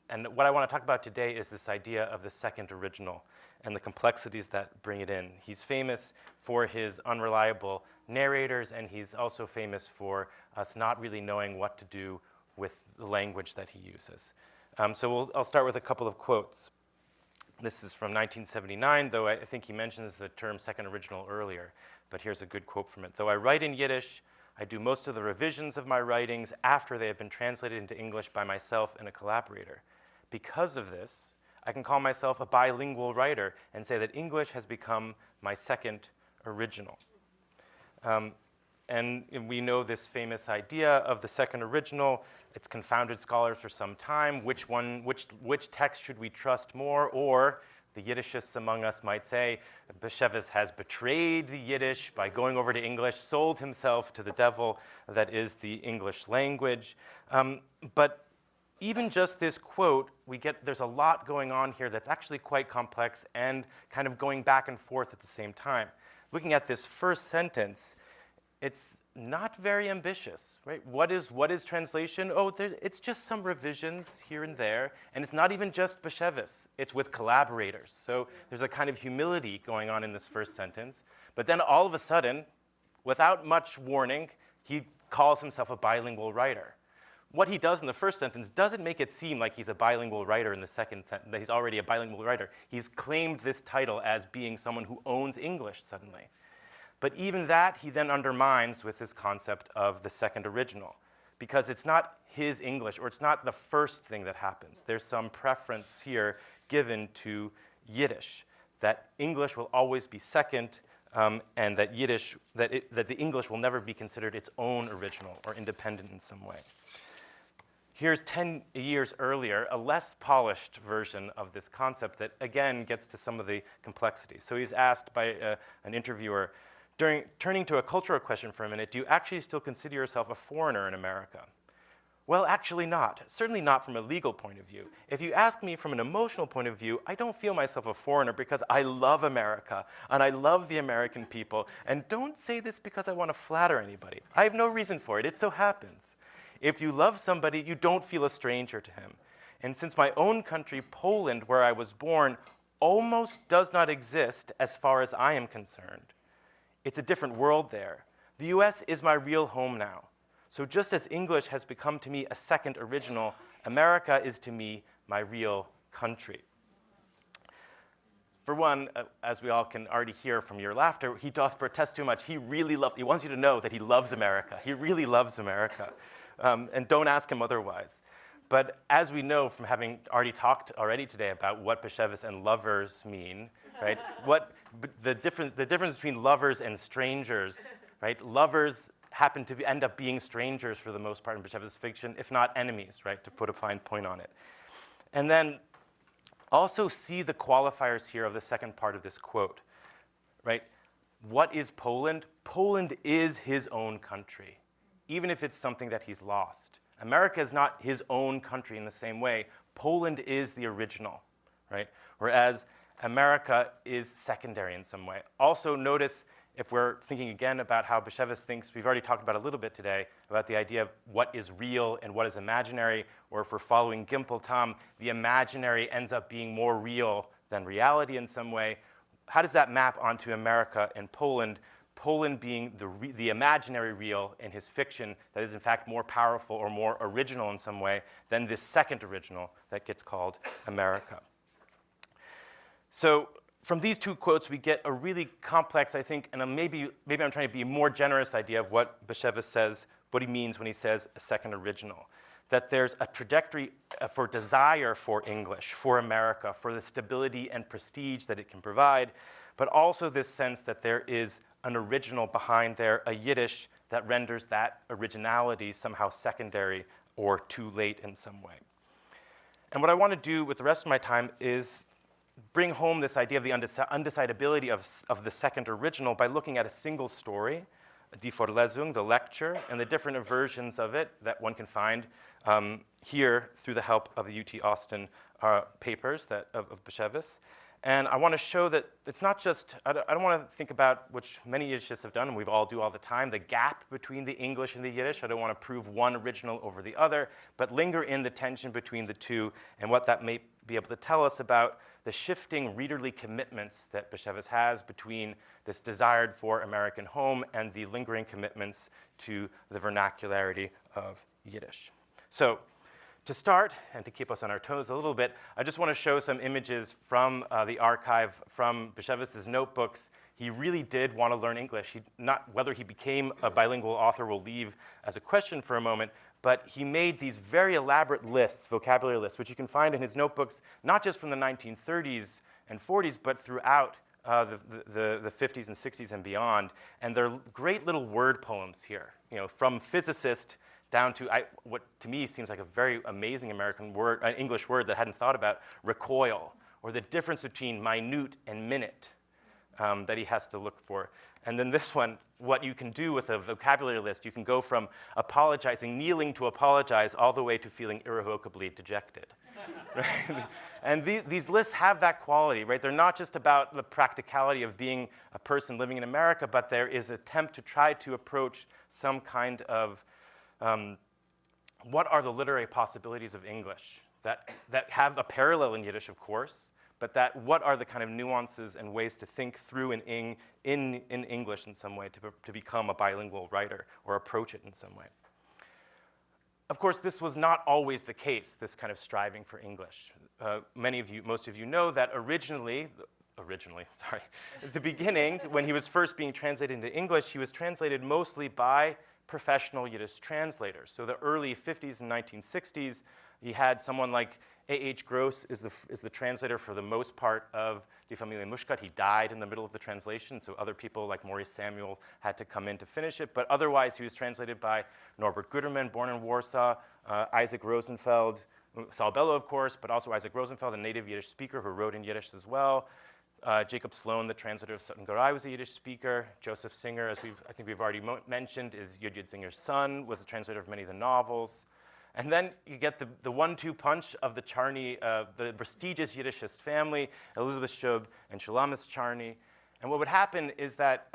And what I want to talk about today is this idea of the second original and the complexities that bring it in. He's famous for his unreliable narrators, and he's also famous for us not really knowing what to do with the language that he uses. I'll start with a couple of quotes. This is from 1979, though I think he mentions the term second original earlier, but here's a good quote from it. "Though I write in Yiddish, I do most of the revisions of my writings after they have been translated into English by myself and a collaborator. Because of this, I can call myself a bilingual writer and say that English has become my second original." And we know this famous idea of the second original. It's confounded scholars for some time. Which text should we trust more? Or the Yiddishists among us might say, Bashevis has betrayed the Yiddish by going over to English, sold himself to the devil that is the English language. But even just this quote, there's a lot going on here that's actually quite complex and kind of going back and forth at the same time. Looking at this first sentence, it's not very ambitious, right? What is translation? Oh, it's just some revisions here and there, and it's not even just Bashevis. It's with collaborators. So there's a kind of humility going on in this first sentence. But then all of a sudden, without much warning, he calls himself a bilingual writer. What he does in the first sentence doesn't make it seem like he's a bilingual writer in the second sentence, that he's already a bilingual writer. He's claimed this title as being someone who owns English suddenly. But even that he then undermines with this concept of the second original, because it's not his English, or it's not the first thing that happens. There's some preference here given to Yiddish, that English will always be second, and that the English will never be considered its own original or independent in some way. Here's 10 years earlier, a less polished version of this concept that, again, gets to some of the complexities. So he's asked by an interviewer, turning to a cultural question for a minute, do you actually still consider yourself a foreigner in America? Well, actually not. Certainly not from a legal point of view. If you ask me from an emotional point of view, I don't feel myself a foreigner because I love America, and I love the American people. And don't say this because I want to flatter anybody. I have no reason for it. It so happens. If you love somebody, you don't feel a stranger to him. And since my own country, Poland, where I was born, almost does not exist as far as I am concerned, it's a different world there. The US is my real home now. So just as English has become to me a second original, America is to me my real country. For one, as we all can already hear from your laughter, he doth protest too much. He wants you to know that he loves America. He really loves America. And don't ask him otherwise. But as we know from having talked today about what Bashevis and lovers mean, right? The difference between lovers and strangers, right? Lovers happen to end up being strangers for the most part in Bashevis fiction, if not enemies, right? To put a fine point on it. And then also see the qualifiers here of the second part of this quote, right? What is Poland? Poland is his own country, even if it's something that he's lost. America is not his own country in the same way. Poland is the original, right? Whereas America is secondary in some way. Also notice, if we're thinking again about how Bashevis thinks, we've already talked about a little bit today, about the idea of what is real and what is imaginary, or if we're following Gimple Tom, the imaginary ends up being more real than reality in some way. How does that map onto America and Poland? Poland being the imaginary real in his fiction that is in fact more powerful or more original in some way than this second original that gets called America. So from these two quotes, we get a really complex, I think, and maybe I'm trying to be a more generous idea of what Bashevis says, what he means when he says a second original. That there's a trajectory for desire for English, for America, for the stability and prestige that it can provide, but also this sense that there is an original behind there, a Yiddish that renders that originality somehow secondary or too late in some way. And what I want to do with the rest of my time is bring home this idea of the undecidability of the second original by looking at a single story, Die Vorlesung, the lecture, and the different versions of it that one can find here through the help of the UT Austin papers of Bashevis, And I want to show that it's not just, I don't want to think about, which many Yiddishists have done, and we all do all the time, the gap between the English and the Yiddish. I don't want to prove one original over the other, but linger in the tension between the two and what that may be able to tell us about the shifting readerly commitments that Bashevis has between this desired for American home and the lingering commitments to the vernacularity of Yiddish. So, to start, and to keep us on our toes a little bit, I just want to show some images from the archive, from Bashevis' notebooks. He really did want to learn English. Whether he became a bilingual author will leave as a question for a moment, but he made these very elaborate lists, vocabulary lists, which you can find in his notebooks, not just from the 1930s and 40s, but throughout the 50s and 60s and beyond. And they're great little word poems here, from physicist down to what to me seems like a very amazing English word that I hadn't thought about, recoil, or the difference between minute and minute that he has to look for. And then this one, what you can do with a vocabulary list, you can go from apologizing, kneeling to apologize, all the way to feeling irrevocably dejected. Right? And these lists have that quality, right? They're not just about the practicality of being a person living in America, but there is an attempt to try to approach some kind of what are the literary possibilities of English that have a parallel in Yiddish, of course, but what are the kind of nuances and ways to think through in English in some way to become a bilingual writer or approach it in some way. Of course, this was not always the case, this kind of striving for English. Most of you know that originally, at the beginning, when he was first being translated into English, he was translated mostly by professional Yiddish translators. So the early 50s and 1960s, you had someone like A.H. Gross is the translator for the most part of Die Familie Mushkat. He died in the middle of the translation, so other people like Maurice Samuel had to come in to finish it. But otherwise, he was translated by Norbert Guterman, born in Warsaw, Isaac Rosenfeld, Saul Bellow, of course, but also Isaac Rosenfeld, a native Yiddish speaker who wrote in Yiddish as well. Jacob Sloan, the translator of Sutton Garai, was a Yiddish speaker. Joseph Singer, as I think we've already mentioned, is Yud Zinger's son, was the translator of many of the novels. And then you get the 1-2 punch of the Charney, the prestigious Yiddishist family, Elizabeth Shub and Shulamis Charney. And what would happen is that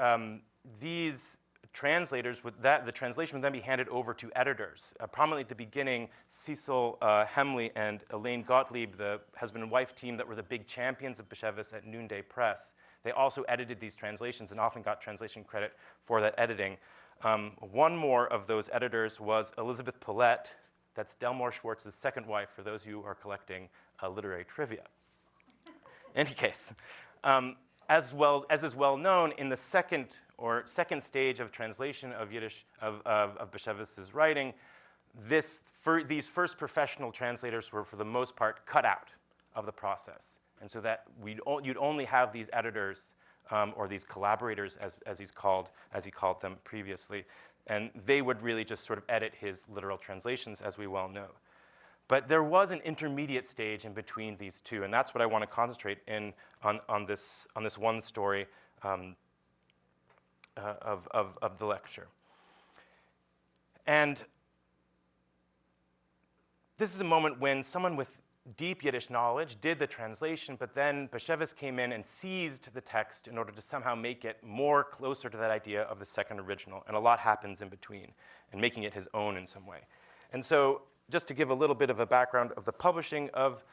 these translators, the translation would then be handed over to editors. Prominently at the beginning, Cecil Hemley and Elaine Gottlieb, the husband and wife team that were the big champions of Bashevis at Noonday Press, they also edited these translations and often got translation credit for that editing. One more of those editors was Elizabeth Paulette. That's Delmore Schwartz's second wife, for those of you who are collecting literary trivia. In any case, as is well known, in the second stage of translation of Yiddish, of Bashevis' writing, these first professional translators were, for the most part, cut out of the process. And so that you'd only have these editors or these collaborators, as he called them previously, and they would really just sort of edit his literal translations, as we well know. But there was an intermediate stage in between these two, and that's what I want to concentrate on this one story of the lecture. And this is a moment when someone with deep Yiddish knowledge did the translation, but then Bashevis came in and seized the text in order to somehow make it more closer to that idea of the second original, and a lot happens in between, and making it his own in some way. And so, just to give a little bit of a background of the publishing of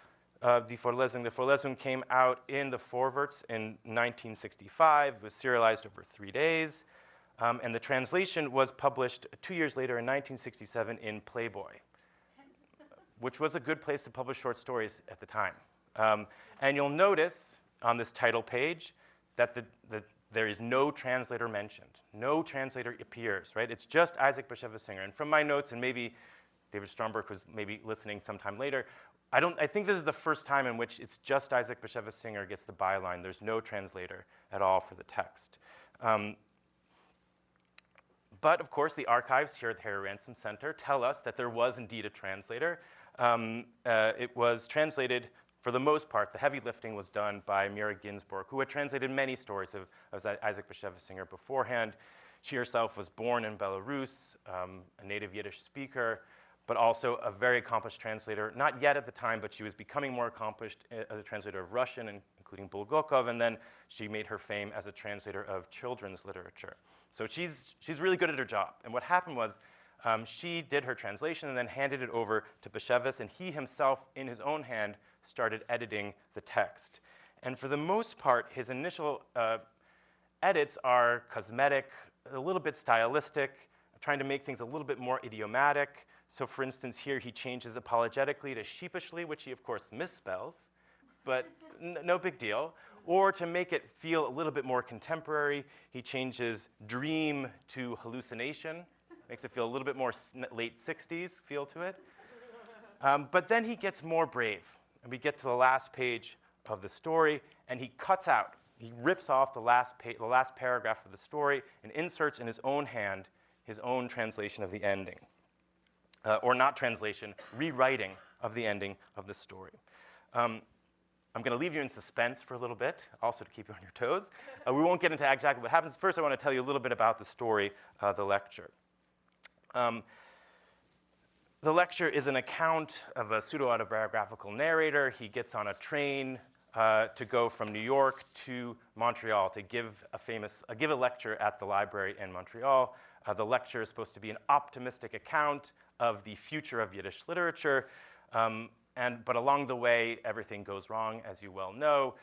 Die Vorlesung. The Vorlesung came out in the Vorwärts in 1965, was serialized over 3 days, and the translation was published 2 years later in 1967 in Playboy, which was a good place to publish short stories at the time. And you'll notice on this title page that there is no translator mentioned. No translator appears, right? It's just Isaac Bashevis Singer. And from my notes, and maybe David Stromberg, who's maybe listening sometime later, I think this is the first time in which it's just Isaac Bashevis Singer gets the byline. There's no translator at all for the text. But of course, the archives here at the Harry Ransom Center tell us that there was indeed a translator. It was translated, for the most part, the heavy lifting was done by Mira Ginsburg, who had translated many stories of Isaac Bashevis Singer beforehand. She herself was born in Belarus, a native Yiddish speaker, but also a very accomplished translator, not yet at the time, but she was becoming more accomplished as a translator of Russian, including Bulgakov, and then she made her fame as a translator of children's literature. So she's really good at her job. And what happened was she did her translation and then handed it over to Bashevis, and he himself, in his own hand, started editing the text. And for the most part, his initial edits are cosmetic, a little bit stylistic, trying to make things a little bit more idiomatic. So for instance, here he changes apologetically to sheepishly, which he of course misspells, but no big deal. Or to make it feel a little bit more contemporary, he changes dream to hallucination, makes it feel a little bit more late 60s feel to it. But then he gets more brave, and we get to the last page of the story, and he cuts out, he rips off the last paragraph of the story and inserts in his own hand his own translation of the ending. Or not translation, rewriting of the ending of the story. I'm going to leave you in suspense for a little bit, also to keep you on your toes. We won't get into exactly what happens. First, I want to tell you a little bit about the story, the lecture. The lecture is an account of a pseudo-autobiographical narrator. He gets on a train to go from New York to Montreal to give a lecture at the library in Montreal. The lecture is supposed to be an optimistic account of the future of Yiddish literature, but along the way, everything goes wrong, as you well know.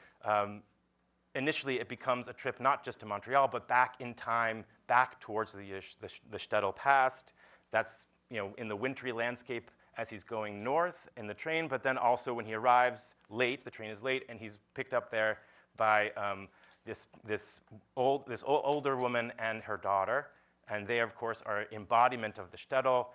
Initially, it becomes a trip not just to Montreal, but back in time, back towards the shtetl past. That's in the wintry landscape as he's going north in the train, but then also when he arrives late, the train is late, and he's picked up there by this older woman and her daughter. And they, of course, are embodiment of the shtetl.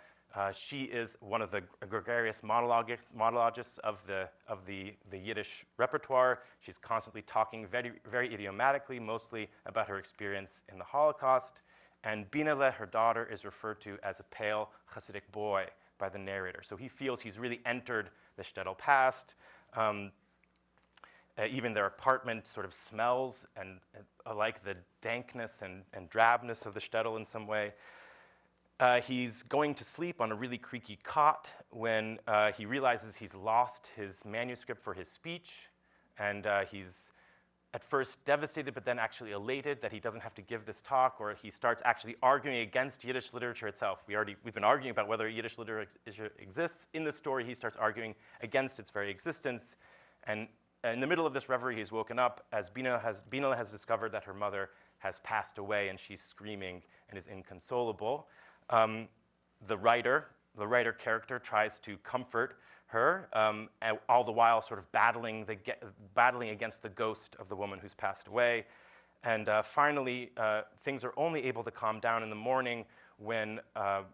She is one of the gregarious monologists of the Yiddish repertoire. She's constantly talking very, very idiomatically, mostly about her experience in the Holocaust. And Binele, her daughter, is referred to as a pale Hasidic boy by the narrator. So he feels he's really entered the shtetl past. Even their apartment sort of smells and like the dankness and drabness of the shtetl in some way. He's going to sleep on a really creaky cot when he realizes he's lost his manuscript for his speech. And he's at first devastated, but then actually elated that he doesn't have to give this talk, or he starts actually arguing against Yiddish literature itself. We've been arguing about whether Yiddish literature exists. In the story, he starts arguing against its very existence. And in the middle of this reverie, he's woken up as Binele has discovered that her mother has passed away, and she's screaming and is inconsolable. The writer character tries to comfort her, all the while sort of battling against the ghost of the woman who's passed away. And finally, things are only able to calm down in the morning when the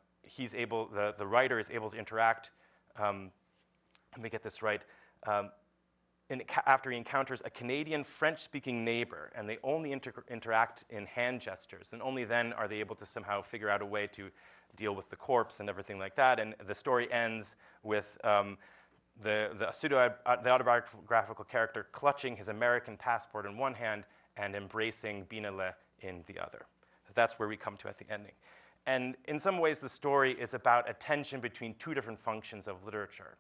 writer is able to interact. Let me get this right. After he encounters a Canadian French-speaking neighbor, and they only interact in hand gestures, and only then are they able to somehow figure out a way to deal with the corpse and everything like that. And the story ends with the autobiographical character clutching his American passport in one hand and embracing Binele in the other. That's where we come to at the ending. And in some ways, the story is about a tension between two different functions of literature.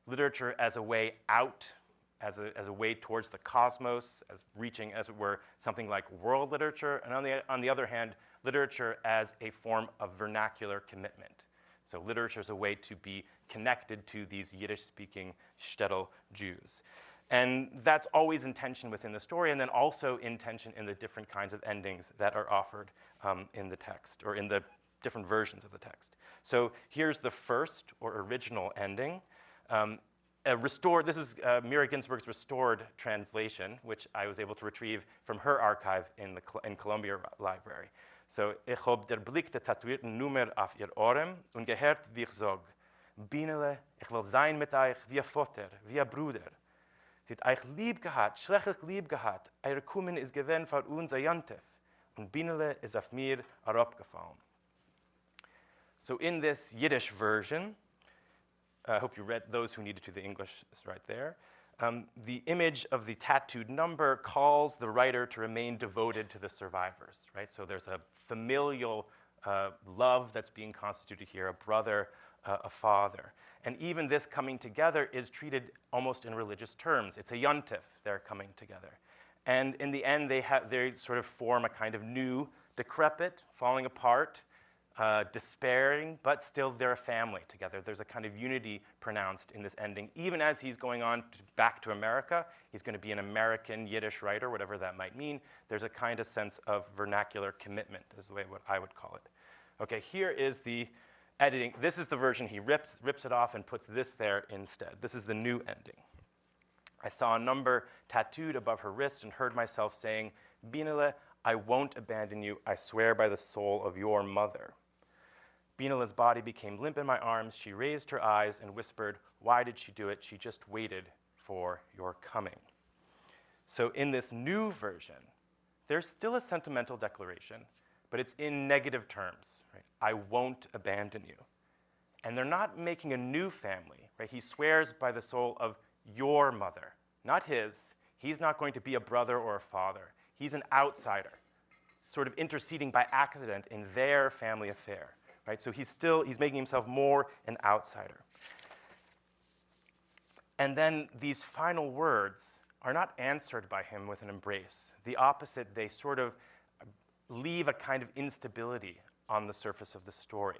Literature as a way out, as a way towards the cosmos, as reaching, as it were, something like world literature, and on the other hand, literature as a form of vernacular commitment. So literature is a way to be connected to these Yiddish-speaking shtetl Jews. And that's always in tension within the story, and then also in tension in the different kinds of endings that are offered in the text, or in the different versions of the text. So here's the first, or original, ending. This is Mira Ginsburg's restored translation, which I was able to retrieve from her archive in Columbia Library. So, ich hab der Blick der tätowierten Nummer auf ihr Ohren und gehört, wie ich sag, Binele, ich will sein mit euch wie ein Vater, wie ein Bruder. Sie hat euch lieb gehabt, schrecklich lieb gehabt. Eure Kommen ist gewesen für uns ein Jontef. Und Binele ist auf mir herabgefallen. So in this Yiddish version, I hope you read, those who needed to, the English is right there. The image of the tattooed number calls the writer to remain devoted to the survivors, right? So there's a familial love that's being constituted here, a brother a father. And even this coming together is treated almost in religious terms. It's a yontif, they're coming together. And in the end, they sort of form a kind of new, decrepit, falling apart, despairing, but still they're a family together. There's a kind of unity pronounced in this ending. Even as he's going on back to America, he's going to be an American Yiddish writer, whatever that might mean. There's a kind of sense of vernacular commitment, is the way what I would call it. Okay, here is the editing. This is the version he rips it off and puts this there instead. This is the new ending. I saw a number tattooed above her wrist and heard myself saying, Binele, I won't abandon you. I swear by the soul of your mother. Binele's body became limp in my arms. She raised her eyes and whispered, why did she do it? She just waited for your coming. So in this new version, there's still a sentimental declaration, but it's in negative terms. Right? I won't abandon you. And they're not making a new family. Right? He swears by the soul of your mother, not his. He's not going to be a brother or a father. He's an outsider, sort of interceding by accident in their family affair. Right? So he's making himself more an outsider. And then these final words are not answered by him with an embrace. The opposite, they sort of leave a kind of instability on the surface of the story.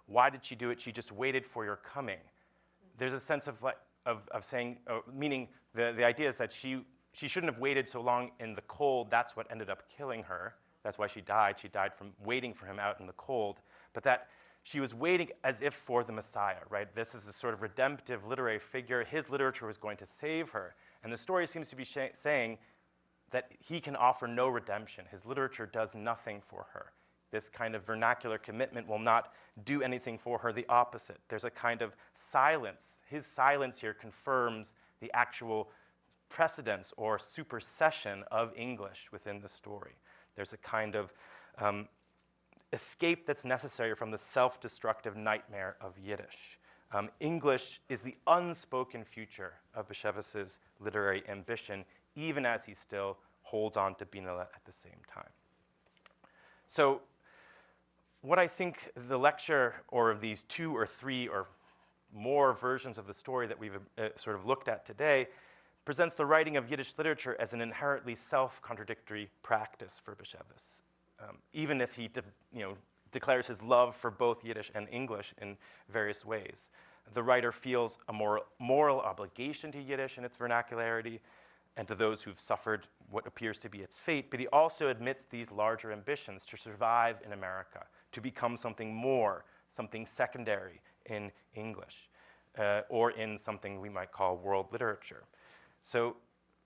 Why did she do it? She just waited for your coming. There's a sense of saying, meaning the idea is that she shouldn't have waited so long in the cold. That's what ended up killing her. That's why she died. She died from waiting for him out in the cold. But that she was waiting as if for the Messiah, right? This is a sort of redemptive literary figure. His literature was going to save her. And the story seems to be saying that he can offer no redemption. His literature does nothing for her. This kind of vernacular commitment will not do anything for her. The opposite. There's a kind of silence. His silence here confirms the actual precedence or supersession of English within the story. There's a kind of escape that's necessary from the self-destructive nightmare of Yiddish. English is the unspoken future of Bashevis's literary ambition, even as he still holds on to Binele at the same time. So what I think the lecture, or these 2 or 3 or more versions of the story that we've sort of looked at today, presents the writing of Yiddish literature as an inherently self-contradictory practice for Bashevis. Even if he declares his love for both Yiddish and English in various ways. The writer feels a moral obligation to Yiddish and its vernacularity, and to those who've suffered what appears to be its fate, but he also admits these larger ambitions to survive in America, to become something more, something secondary in English, or in something we might call world literature. So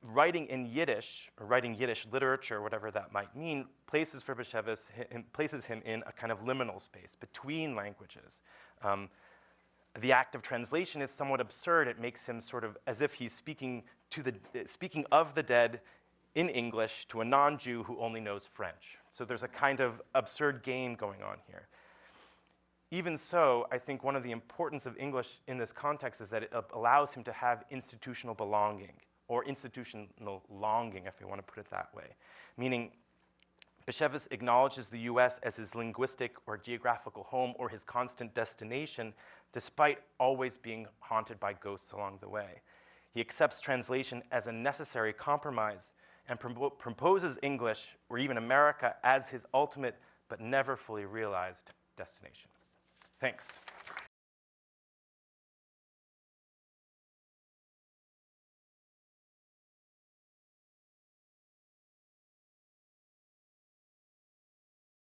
writing in Yiddish, or writing Yiddish literature, whatever that might mean, places for Bashevis, places him in a kind of liminal space between languages. The act of translation is somewhat absurd. It makes him sort of as if he's speaking of the dead in English to a non-Jew who only knows French. So there's a kind of absurd game going on here. Even so, I think one of the importance of English in this context is that it allows him to have institutional belonging, or institutional longing, if you want to put it that way. Meaning, Bashevis acknowledges the US as his linguistic or geographical home or his constant destination, despite always being haunted by ghosts along the way. He accepts translation as a necessary compromise and proposes English, or even America, as his ultimate but never fully realized destination. Thanks.